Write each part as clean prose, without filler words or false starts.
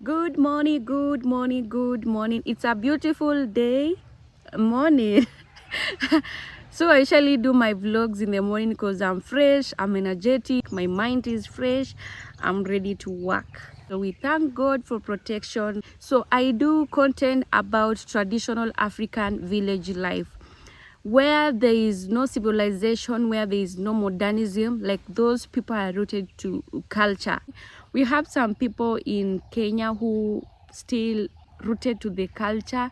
Good morning, good morning, good morning. It's a beautiful day. Morning. So I usually do my vlogs in the morning because I'm fresh, I'm energetic, my mind is fresh, I'm ready to work. So we thank God for protection. So I do content about traditional African village life where there is no civilization, where there is no modernism, like those people are rooted to culture. We have some people in Kenya who still rooted to the culture.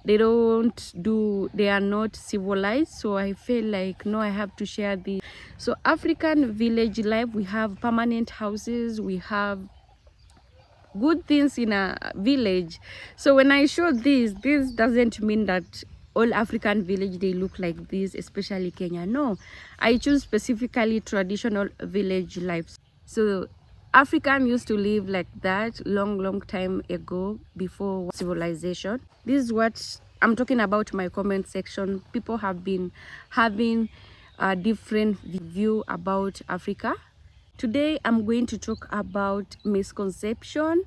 They are not civilized. So I feel like, no, I have to share this. So African village life, we have permanent houses, we have good things in a village. So when I show this doesn't mean that all African village they look like this, especially Kenya. No, I choose specifically traditional village life. So African used to live like that long time ago before civilization. This is what I'm talking about. My comment section, people have been having a different view about Africa. Today I'm going to talk about misconception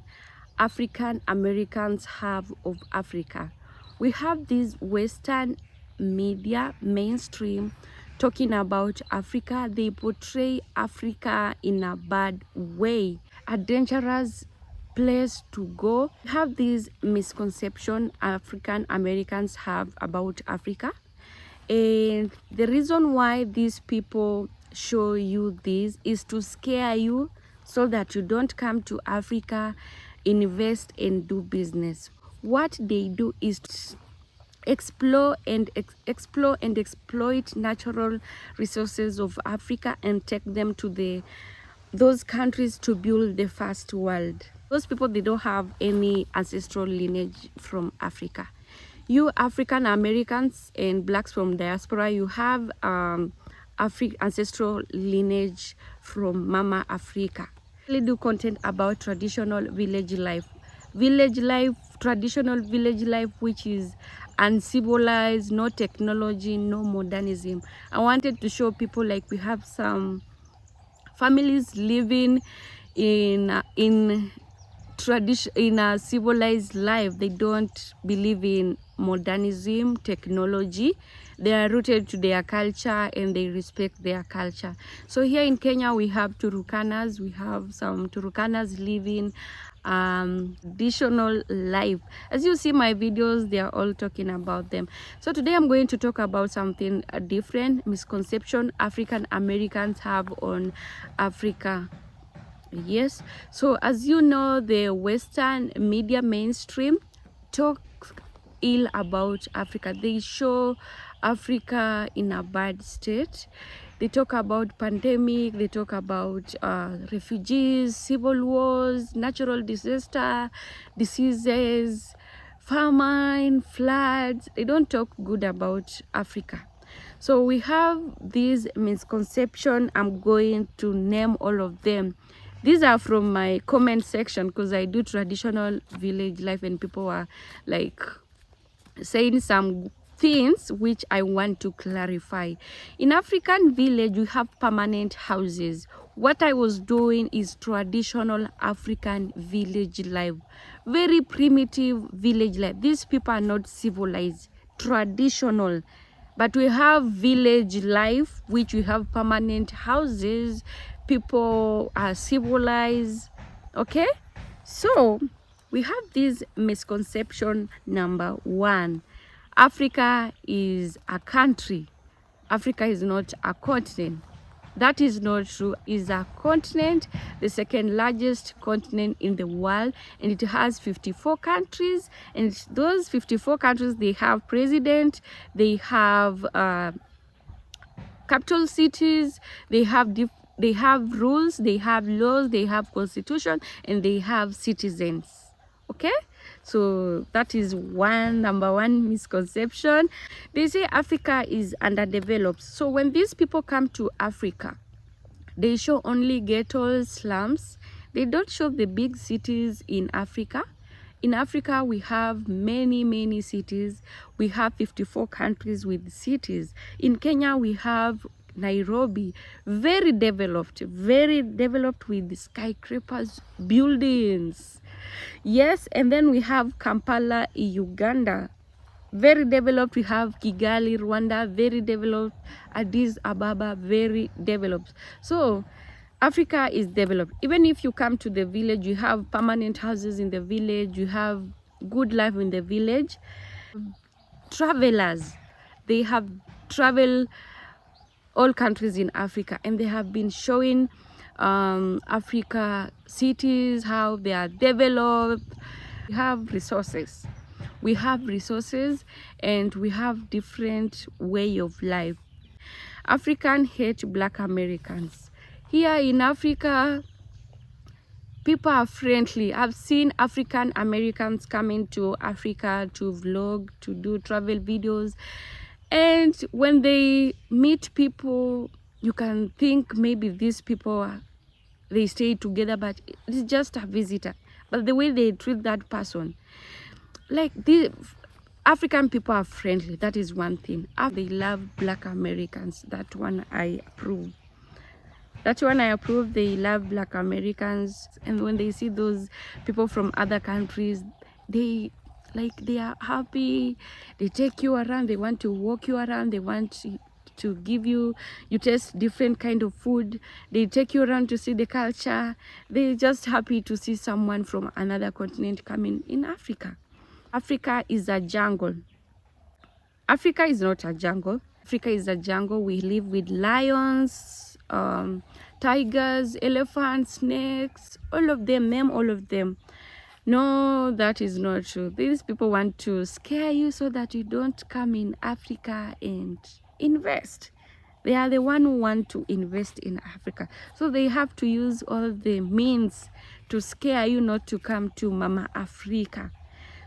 African Americans have of Africa. We have this Western media mainstream talking about Africa. They portray Africa in a bad way, a dangerous place to go. We have this misconception African Americans have about Africa. And the reason why these people show you this is to scare you so that you don't come to Africa, invest and do business. What they do is to explore and exploit natural resources of Africa and take them to those countries to build the first world. Those people, they don't have any ancestral lineage from Africa. You African Americans and blacks from diaspora, you have ancestral lineage from Mama Africa. I really do content about traditional village life. Traditional village life, which is uncivilized, no technology, no modernism. I wanted to show people like we have some families living in tradition, in a civilized life. They don't believe in modernism, technology. They are rooted to their culture and they respect their culture. So here in Kenya we have Turukanas. We have some Turukanas living traditional life. As you see my videos, they are all talking about them. So today I'm going to talk about something different, misconception African Americans have on Africa. Yes, so as you know, the Western media mainstream talk ill about Africa. They show Africa in a bad state. They talk about pandemic, they talk about refugees, civil wars, natural disaster, diseases, famine, floods. They don't talk good about Africa. So we have this misconception. I'm going to name all of them. These are from my comment section because I do traditional village life and people are like saying some things which I want to clarify. In African village, we have permanent houses. What I was doing is traditional African village life. Very primitive village life. These people are not civilized, traditional. But we have village life, which we have permanent houses. People are civilized. Okay? So we have this misconception number one. Africa is a country. Africa is not a continent. That is not true. It's a continent, the second largest continent in the world, and it has 54 countries. And those 54 countries, they have president, they have capital cities, they have rules, they have laws, they have constitution, and they have citizens. Okay, so that is number one misconception. They say Africa is underdeveloped. So when these people come to Africa, they show only ghettos, slums. They don't show the big cities in Africa. In Africa, we have many cities. We have 54 countries with cities. In Kenya, we have Nairobi, very developed with skyscrapers, buildings. Yes, and then we have Kampala, Uganda, very developed. We have Kigali, Rwanda, very developed. Addis Ababa, very developed. So Africa is developed. Even if you come to the village, you have permanent houses in the village, you have good life in the village. Travelers, they have traveled all countries in Africa, and they have been showing Africa cities, how they are developed. We have resources. We have resources, and we have different way of life. African hate Black Americans. Here in Africa, people are friendly. I've seen African Americans coming to Africa to vlog, to do travel videos. And when they meet people, you can think maybe these people, they stay together, but it's just a visitor. But the way they treat that person, like the African people are friendly. That is one thing. They love Black Americans. That one I approve. That's when I approve. They love Black Americans, and when they see those people from other countries, they are happy. They take you around. They want to walk you around. They want to give you taste different kind of food. They take you around to see the culture. They're just happy to see someone from another continent coming in Africa. Africa is a jungle. Africa is not a jungle. Africa is a jungle. We live with lions, tigers, elephants, snakes, all of them, name all of them. No, that is not true. These people want to scare you so that you don't come in Africa and invest. They are the one who want to invest in Africa. So they have to use all the means to scare you not to come to Mama Africa.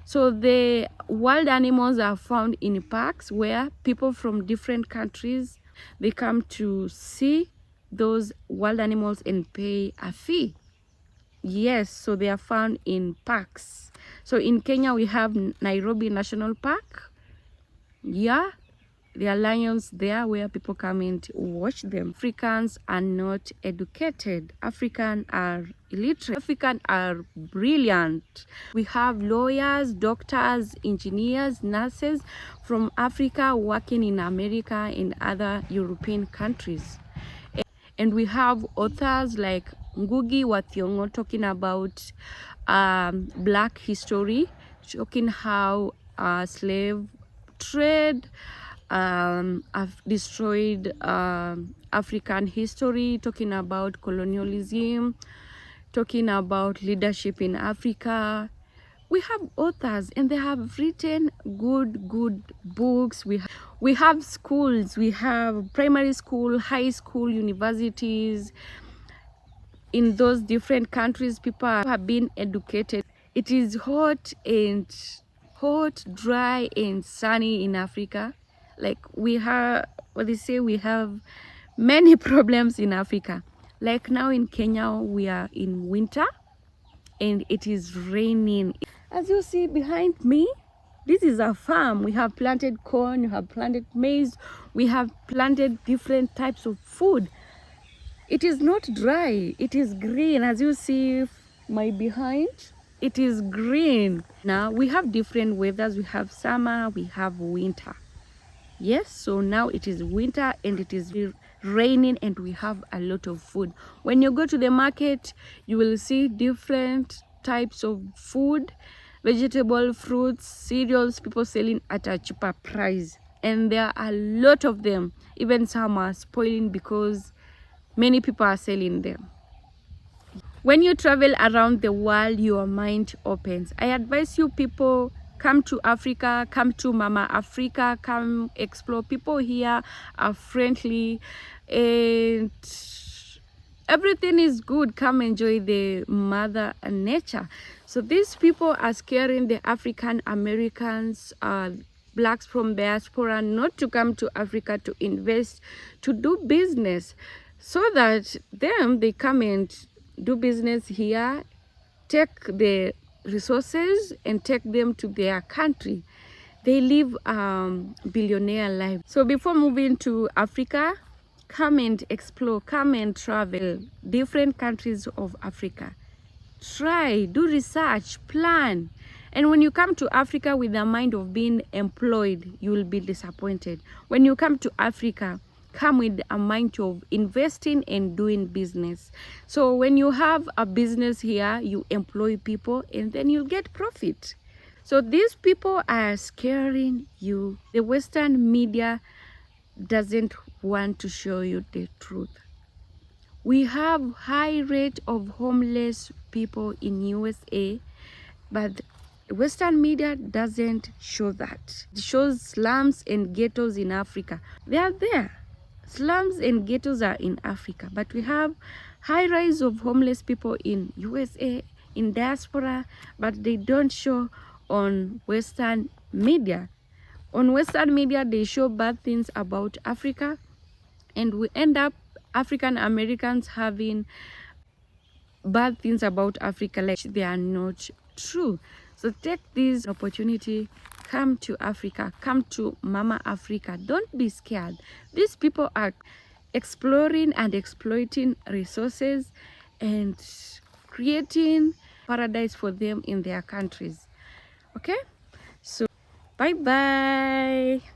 So the wild animals are found in parks where people from different countries, they come to see those wild animals and pay a fee. Yes, so they are found in parks. So in Kenya, we have Nairobi National Park. Yeah, there are lions there where people come in to watch them. Africans are not educated. Africans are illiterate. Africans are brilliant. We have lawyers, doctors, engineers, nurses from Africa working in America and other European countries. And we have authors like Ngugi wa Thiong'o talking about Black history, talking how slave trade have destroyed African history, talking about colonialism, talking about leadership in Africa. We have authors, and they have written good books. We have schools. We have primary school, high school, universities. In those different countries, people have been educated. It is hot, dry, and sunny in Africa. Like we have, what they say, we have many problems in Africa. Like now in Kenya, we are in winter and it is raining. As you see behind me, this is a farm. We have planted corn, we have planted maize, we have planted different types of food. It is not dry, it is green. As you see my behind, it is green. Now we have different weathers. We have summer, we have winter. Yes, so now it is winter and it is raining and we have a lot of food. When you go to the market, you will see different types of food, vegetable, fruits, cereals, people selling at a cheaper price. And there are a lot of them. Even some are spoiling because many people are selling them. When you travel around the world, your mind opens. I advise you people, come to Africa, come to Mama Africa, come explore. People here are friendly and everything is good. Come enjoy the mother nature. So these people are scaring the African Americans, blacks from diaspora, not to come to Africa to invest, to do business, so that they come and do business here, take the resources and take them to their country. They live billionaire life. So before moving to Africa, come and explore, come and travel different countries of Africa. try, do research, plan. And when you come to Africa with the mind of being employed, you will be disappointed. When you come to Africa, come with a mind of investing and doing business. So when you have a business here, you employ people and then you'll get profit. So these people are scaring you. The Western media doesn't want to show you the truth. We have high rate of homeless people in USA, but Western media doesn't show that. It shows slums and ghettos in Africa. They are there. Slums and ghettos are in Africa, but we have high rise of homeless people in USA, in diaspora, but they don't show on Western media. On Western media, they show bad things about Africa, and we end up African Americans having bad things about Africa, like they are not true. So take this opportunity, come to Africa, come to Mama Africa. Don't be scared. These people are exploring and exploiting resources and creating paradise for them in their countries. Okay, so bye bye.